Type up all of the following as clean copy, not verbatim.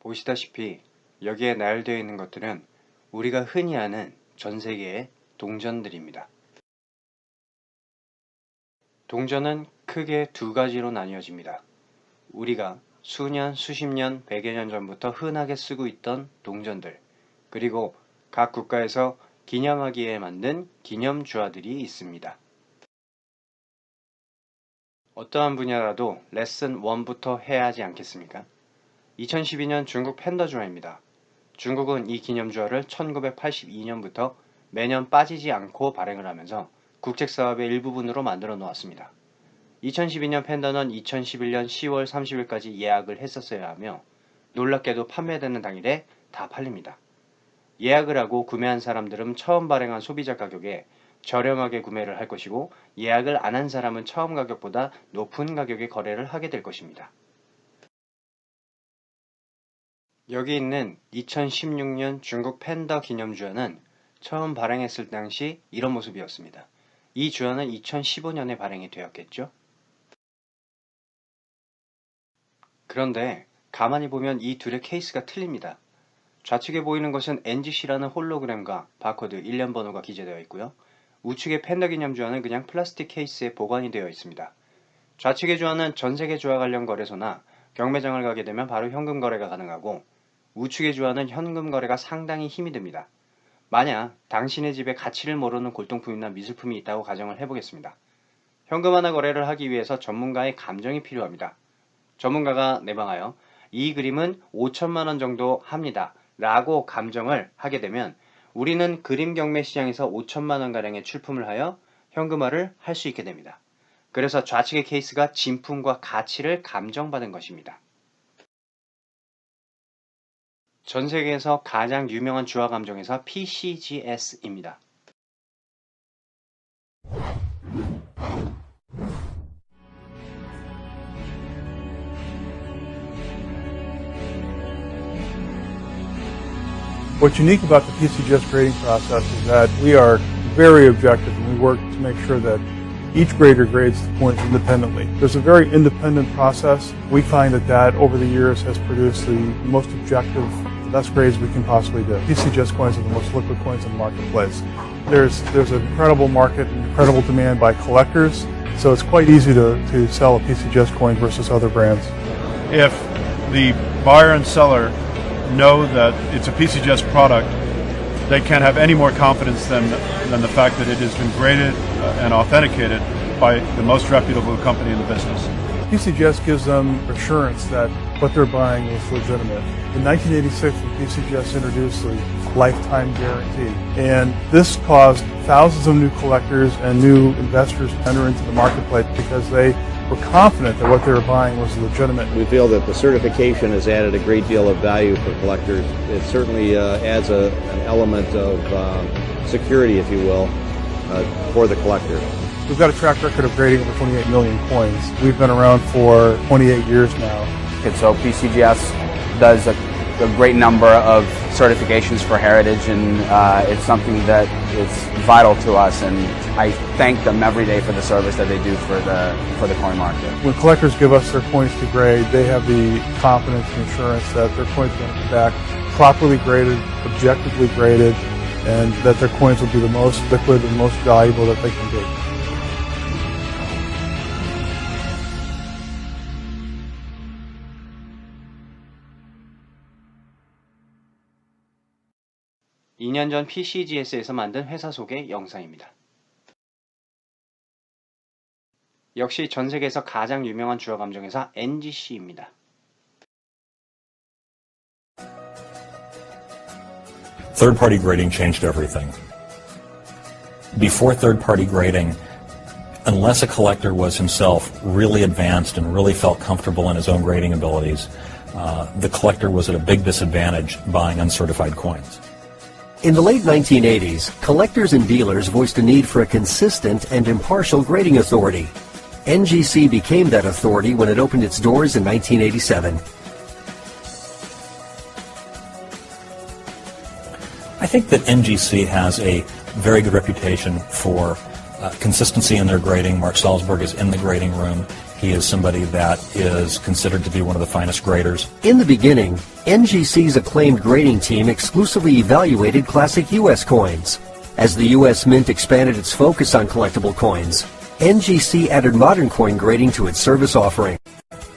보시다시피 여기에 나열되어 있는 것들은 우리가 흔히 아는 전 세계의 동전들입니다. 동전은 크게 두 가지로 나뉘어집니다. 우리가 수년, 수십 년, 백여 년 전부터 흔하게 쓰고 있던 동전들, 그리고 각 국가에서 기념하기에 만든 기념주화들이 있습니다. 어떠한 분야라도 레슨 1부터 해야 하지 않겠습니까? 2012년 중국 팬더주화입니다. 중국은 이 기념주화를 1982년부터 매년 빠지지 않고 발행을 하면서 국책사업의 일부분으로 만들어 놓았습니다. 2012년 팬더는 2011년 10월 30일까지 예약을 했었어야 하며 놀랍게도 판매되는 당일에 다 팔립니다. 예약을 하고 구매한 사람들은 처음 발행한 소비자 가격에 저렴하게 구매를 할 것이고 예약을 안 한 사람은 처음 가격보다 높은 가격에 거래를 하게 될 것입니다. 여기 있는 2016년 중국 팬더 기념주화는 처음 발행했을 당시 이런 모습이었습니다. 이 주화는 2015년에 발행이 되었겠죠? 그런데 가만히 보면 이 둘의 케이스가 틀립니다. 좌측에 보이는 것은 NGC라는 홀로그램과 바코드, 일련 번호가 기재되어 있고요. 우측의 팬더 기념주화는 그냥 플라스틱 케이스에 보관이 되어 있습니다. 좌측의 주화는 전세계 주화 관련 거래소나 경매장을 가게 되면 바로 현금 거래가 가능하고 우측의 주화는 현금 거래가 상당히 힘이 듭니다. 만약 당신의 집에 가치를 모르는 골동품이나 미술품이 있다고 가정을 해보겠습니다. 현금 하나 거래를 하기 위해서 전문가의 감정이 필요합니다. 전문가가 내방하여 이 그림은 5천만 원 정도 합니다 라고 감정을 하게 되면 우리는 그림 경매 시장에서 5천만 원가량의 출품을 하여 현금화를 할 수 있게 됩니다. 그래서 좌측의 케이스가 진품과 가치를 감정받은 것입니다. 전 세계에서 가장 유명한 주화 감정회사 PCGS입니다. What's unique about the PCGS grading process is that we are very objective and we work to make sure that each grader grades the coins independently. There's a very independent process. We find that over the years has produced the most objective, the best grades we can possibly do. PCGS coins are the most liquid coins in the marketplace. There's an incredible market and incredible demand by collectors, so it's quite easy to sell a PCGS coin versus other brands. If the buyer and seller know that it's a PCGS product, they can't have any more confidence than the fact that it has been graded and authenticated by the most reputable company in the business. PCGS gives them assurance that what they're buying is legitimate. In 1986, when PCGS introduced the lifetime guarantee, and this caused thousands of new collectors and new investors to enter into the marketplace because they were confident that what they were buying was legitimate. We feel that the certification has added a great deal of value for collectors. It certainly adds an element of security, if you will, for the collector. We've got a track record of grading over 28 million coins. We've been around for 28 years now. And so PCGS does a great number of certifications for heritage, and it's something that is vital to us, and I thank them every day for the service that they do for the coin market. When collectors give us their coins to grade, they have the confidence and assurance that their coins are going to come back properly graded, objectively graded, and that their coins will be the most liquid and most valuable that they can be. (2년) 전 PCGS에서 만든 회사 소개 영상입니다. 역시 전 세계에서 가장 유명한 주화 감정회사 NGC입니다. Third-party grading changed everything. Before third-party grading, unless a collector was himself really advanced and really felt comfortable in his own grading abilities, the collector was at a big disadvantage buying uncertified coins. In the late 1980s, collectors and dealers voiced a need for a consistent and impartial grading authority. NGC became that authority when it opened its doors in 1987. I think that NGC has a very good reputation for consistency in their grading. Mark Salzberg is in the grading room. He is somebody that is considered to be one of the finest graders. In the beginning, NGC's acclaimed grading team exclusively evaluated classic U.S. coins. As the U.S. Mint expanded its focus on collectible coins, NGC added modern coin grading to its service offering.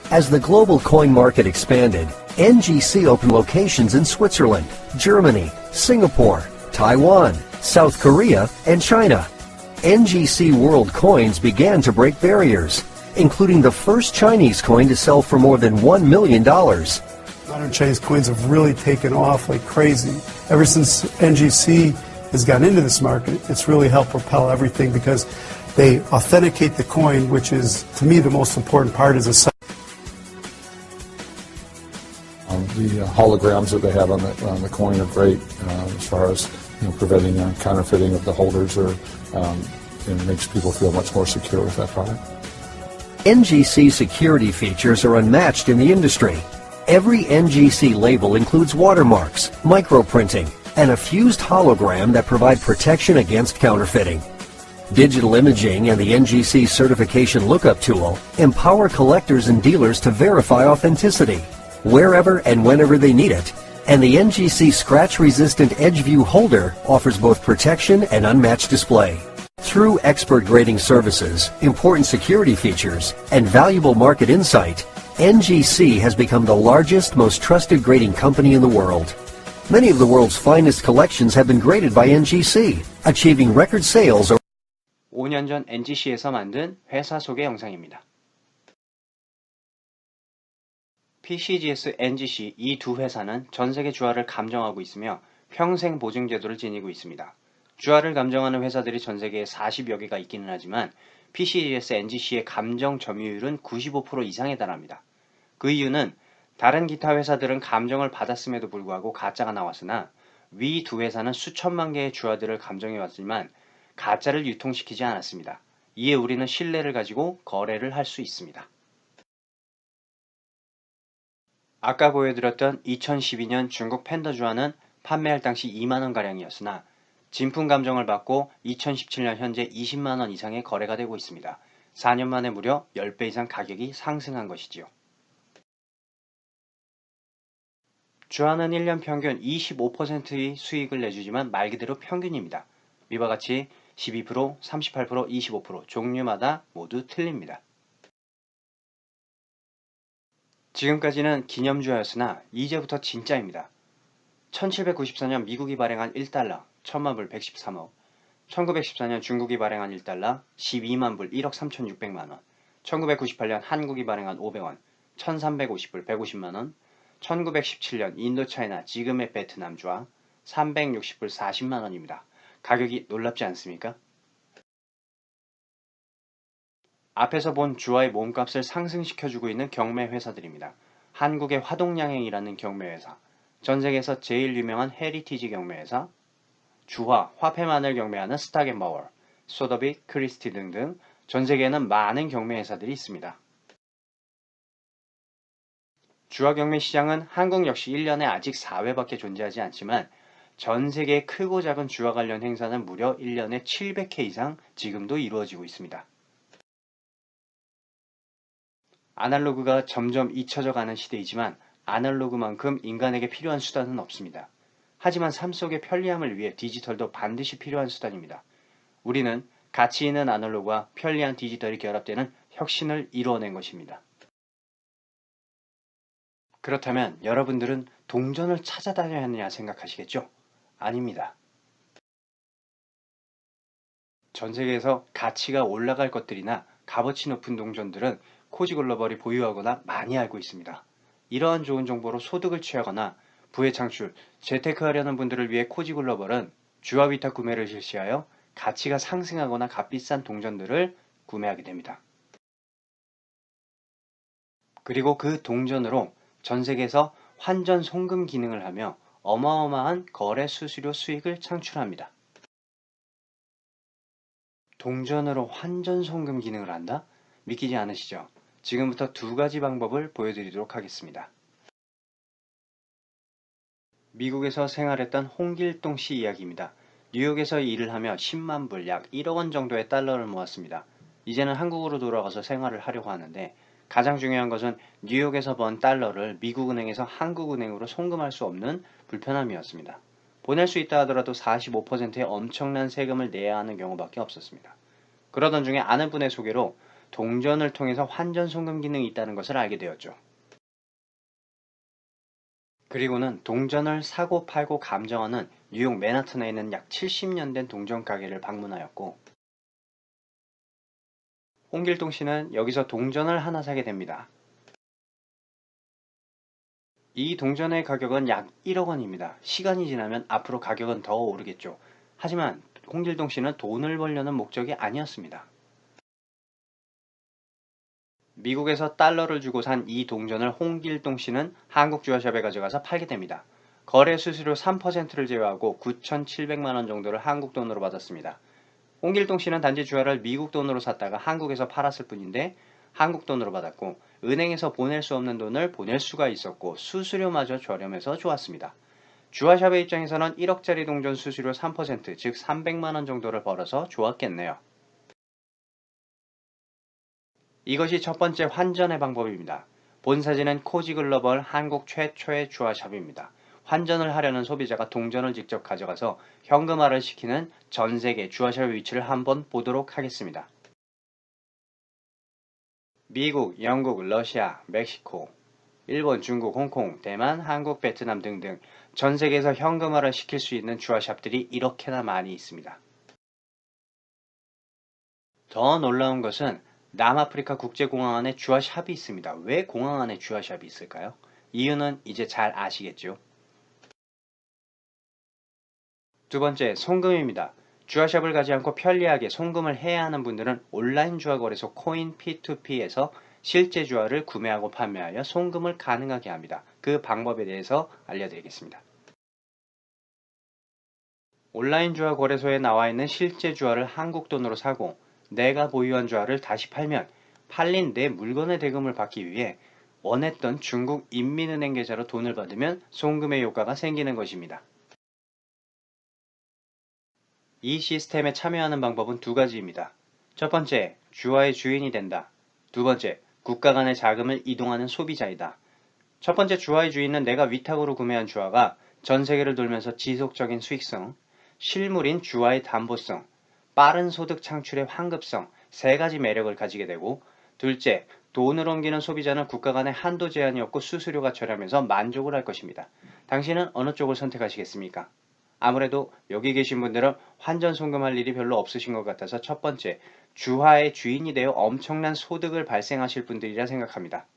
As the global coin market expanded, NGC opened locations in Switzerland, Germany, Singapore, Taiwan, South Korea, and China. NGC World Coins began to break barriers, including the first Chinese coin to sell for more than $1 million. Modern Chinese coins have really taken off like crazy. Ever since NGC has gotten into this market, it's really helped propel everything because they authenticate the coin, which is, to me, the most important part is a the holograms that they have on the coin are great as far as preventing counterfeiting of the holders, or it makes people feel much more secure with that product. NGC security features are unmatched in the industry. Every NGC label includes watermarks, microprinting, and a fused hologram that provide protection against counterfeiting. Digital imaging and the NGC certification lookup tool empower collectors and dealers to verify authenticity wherever and whenever they need it, and the NGC scratch-resistant EdgeView holder offers both protection and unmatched display. Through expert grading services, important security features, and valuable market insight, NGC has become the largest, most trusted grading company in the world. Many of the world's finest collections have been graded by NGC, achieving record sales. 5년 전 NGC에서 만든 회사 소개 영상입니다. PCGS, NGC 이 두 회사는 전 세계 주화를 감정하고 있으며 평생 보증 제도를 지니고 있습니다. 주화를 감정하는 회사들이 전 세계에 40여 개가 있기는 하지만 PCGS, NGC의 감정 점유율은 95% 이상에 달합니다. 그 이유는 다른 기타 회사들은 감정을 받았음에도 불구하고 가짜가 나왔으나 위 두 회사는 수천만 개의 주화들을 감정해왔지만 가짜를 유통시키지 않았습니다. 이에 우리는 신뢰를 가지고 거래를 할 수 있습니다. 아까 보여드렸던 2012년 중국 팬더 주화는 판매할 당시 2만원가량이었으나 진품 감정을 받고 2017년 현재 20만원 이상의 거래가 되고 있습니다. 4년 만에 무려 10배 이상 가격이 상승한 것이지요. 주화는 1년 평균 25%의 수익을 내주지만 말 그대로 평균입니다. 이와 같이 12%, 38%, 25% 종류마다 모두 틀립니다. 지금까지는 기념주화였으나 이제부터 진짜입니다. 1794년 미국이 발행한 1달러 10,000불 113억, 1914년 중국이 발행한 1달러 12만 불 1억 3,600만원, 1998년 한국이 발행한 500원 1,350불 150만원, 1917년 인도차이나 지금의 베트남 주화 360불 40만원입니다. 가격이 놀랍지 않습니까? 앞에서 본 주화의 몸값을 상승시켜주고 있는 경매 회사들입니다. 한국의 화동양행이라는 경매회사, 전세계에서 제일 유명한 헤리티지 경매회사, 주화, 화폐만을 경매하는 스타겐바워, 소더비, 크리스티 등등 전세계에는 많은 경매회사들이 있습니다. 주화 경매 시장은 한국 역시 1년에 아직 4회밖에 존재하지 않지만 전세계의 크고 작은 주화 관련 행사는 무려 1년에 700회 이상 지금도 이루어지고 있습니다. 아날로그가 점점 잊혀져 가는 시대이지만 아날로그만큼 인간에게 필요한 수단은 없습니다. 하지만 삶 속의 편리함을 위해 디지털도 반드시 필요한 수단입니다. 우리는 가치 있는 아날로그와 편리한 디지털이 결합되는 혁신을 이루어낸 것입니다. 그렇다면 여러분들은 동전을 찾아다녀야 하느냐 생각하시겠죠? 아닙니다. 전 세계에서 가치가 올라갈 것들이나 값어치 높은 동전들은 코지 글로벌이 보유하거나 많이 알고 있습니다. 이러한 좋은 정보로 소득을 취하거나 부의 창출, 재테크하려는 분들을 위해 코지 글로벌은 주화 위탁 구매를 실시하여 가치가 상승하거나 값비싼 동전들을 구매하게 됩니다. 그리고 그 동전으로 전 세계에서 환전 송금 기능을 하며 어마어마한 거래 수수료 수익을 창출합니다. 동전으로 환전 송금 기능을 한다? 믿기지 않으시죠? 지금부터 두 가지 방법을 보여드리도록 하겠습니다. 미국에서 생활했던 홍길동 씨 이야기입니다. 뉴욕에서 일을 하며 10만 불, 약 1억 원 정도의 달러를 모았습니다. 이제는 한국으로 돌아가서 생활을 하려고 하는데 가장 중요한 것은 뉴욕에서 번 달러를 미국은행에서 한국은행으로 송금할 수 없는 불편함이었습니다. 보낼 수 있다 하더라도 45%의 엄청난 세금을 내야 하는 경우밖에 없었습니다. 그러던 중에 아는 분의 소개로 동전을 통해서 환전 송금 기능이 있다는 것을 알게 되었죠. 그리고는 동전을 사고 팔고 감정하는 뉴욕 맨하튼에 있는 약 70년 된 동전 가게를 방문하였고 홍길동 씨는 여기서 동전을 하나 사게 됩니다. 이 동전의 가격은 약 1억 원입니다. 시간이 지나면 앞으로 가격은 더 오르겠죠. 하지만 홍길동 씨는 돈을 벌려는 목적이 아니었습니다. 미국에서 달러를 주고 산 이 동전을 홍길동 씨는 한국 주화샵에 가져가서 팔게 됩니다. 거래 수수료 3%를 제외하고 9,700만 원 정도를 한국 돈으로 받았습니다. 홍길동 씨는 단지 주화를 미국 돈으로 샀다가 한국에서 팔았을 뿐인데 한국 돈으로 받았고 은행에서 보낼 수 없는 돈을 보낼 수가 있었고 수수료마저 저렴해서 좋았습니다. 주화샵의 입장에서는 1억짜리 동전 수수료 3%, 즉 300만 원 정도를 벌어서 좋았겠네요. 이것이 첫 번째 환전의 방법입니다. 본 사진은 코지글로벌 한국 최초의 주화샵입니다. 환전을 하려는 소비자가 동전을 직접 가져가서 현금화를 시키는 전 세계 주화샵의 위치를 한번 보도록 하겠습니다. 미국, 영국, 러시아, 멕시코, 일본, 중국, 홍콩, 대만, 한국, 베트남 등등 전 세계에서 현금화를 시킬 수 있는 주화샵들이 이렇게나 많이 있습니다. 더 놀라운 것은 남아프리카 국제공항 안에 주화샵이 있습니다. 왜 공항 안에 주화샵이 있을까요? 이유는 이제 잘 아시겠죠? 두 번째, 송금입니다. 주화샵을 가지 않고 편리하게 송금을 해야 하는 분들은 온라인 주화거래소 코인 P2P에서 실제 주화를 구매하고 판매하여 송금을 가능하게 합니다. 그 방법에 대해서 알려드리겠습니다. 온라인 주화 거래소에 나와 있는 실제 주화를 한국 돈으로 사고 내가 보유한 주화를 다시 팔면 팔린 내 물건의 대금을 받기 위해 원했던 중국 인민은행 계좌로 돈을 받으면 송금의 효과가 생기는 것입니다. 이 시스템에 참여하는 방법은 두 가지입니다. 첫 번째, 주화의 주인이 된다. 두 번째, 국가 간의 자금을 이동하는 소비자이다. 첫 번째 주화의 주인은 내가 위탁으로 구매한 주화가 전 세계를 돌면서 지속적인 수익성, 실물인 주화의 담보성, 빠른 소득 창출의 환급성 세 가지 매력을 가지게 되고 둘째, 돈을 옮기는 소비자는 국가 간의 한도 제한이 없고 수수료가 저렴해서 만족을 할 것입니다. 당신은 어느 쪽을 선택하시겠습니까? 아무래도 여기 계신 분들은 환전 송금할 일이 별로 없으신 것 같아서 첫 번째, 주화의 주인이 되어 엄청난 소득을 발생하실 분들이라 생각합니다.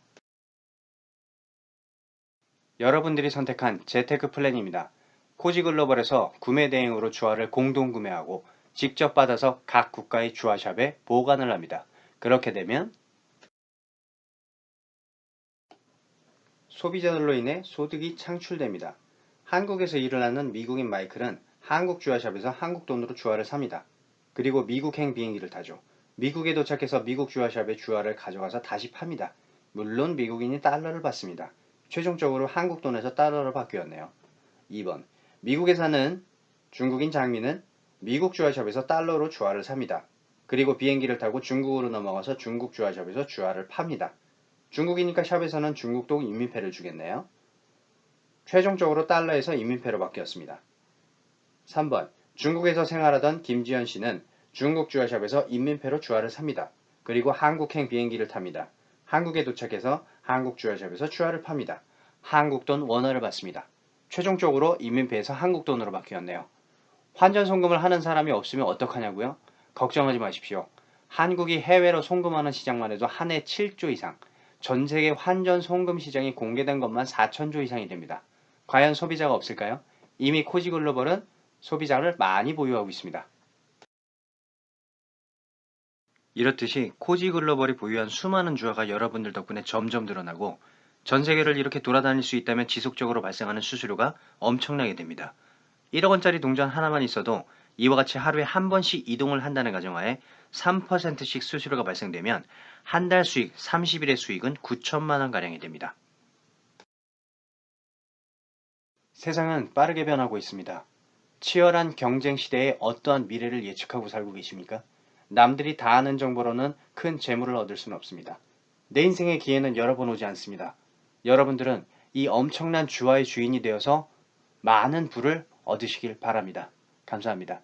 여러분들이 선택한 재테크 플랜입니다. 코지글로벌에서 구매 대행으로 주화를 공동 구매하고 직접 받아서 각 국가의 주화샵에 보관을 합니다. 그렇게 되면 소비자들로 인해 소득이 창출됩니다. 한국에서 일을 하는 미국인 마이클은 한국 주화샵에서 한국 돈으로 주화를 삽니다. 그리고 미국행 비행기를 타죠. 미국에 도착해서 미국 주화샵에 주화를 가져가서 다시 팝니다. 물론 미국인이 달러를 받습니다. 최종적으로 한국 돈에서 달러로 바뀌었네요. 2번, 미국에 사는 중국인 장미는 미국 주화샵에서 달러로 주화를 삽니다. 그리고 비행기를 타고 중국으로 넘어가서 중국 주화샵에서 주화를 팝니다. 중국이니까 샵에서는 중국동 인민폐를 주겠네요. 최종적으로 달러에서 인민폐로 바뀌었습니다. 3번, 중국에서 생활하던 김지현 씨는 중국 주화샵에서 인민폐로 주화를 삽니다. 그리고 한국행 비행기를 탑니다. 한국에 도착해서 한국 주화샵에서 주화를 팝니다. 한국 돈 원화를 받습니다. 최종적으로 인민폐에서 한국 돈으로 바뀌었네요. 환전 송금을 하는 사람이 없으면 어떡하냐고요? 걱정하지 마십시오. 한국이 해외로 송금하는 시장만 해도 한 해 7조 이상, 전 세계 환전 송금 시장이 공개된 것만 4천조 이상이 됩니다. 과연 소비자가 없을까요? 이미 코지글로벌은 소비자를 많이 보유하고 있습니다. 이렇듯이 코지글로벌이 보유한 수많은 주화가 여러분들 덕분에 점점 늘어나고 전 세계를 이렇게 돌아다닐 수 있다면 지속적으로 발생하는 수수료가 엄청나게 됩니다. 1억 원짜리 동전 하나만 있어도 이와 같이 하루에 한 번씩 이동을 한다는 가정하에 3%씩 수수료가 발생되면 한 달 수익 30일의 수익은 9천만 원가량이 됩니다. 세상은 빠르게 변하고 있습니다. 치열한 경쟁 시대에 어떠한 미래를 예측하고 살고 계십니까? 남들이 다 아는 정보로는 큰 재물을 얻을 수는 없습니다. 내 인생의 기회는 여러 번 오지 않습니다. 여러분들은 이 엄청난 주화의 주인이 되어서 많은 부를 얻으시길 바랍니다. 감사합니다.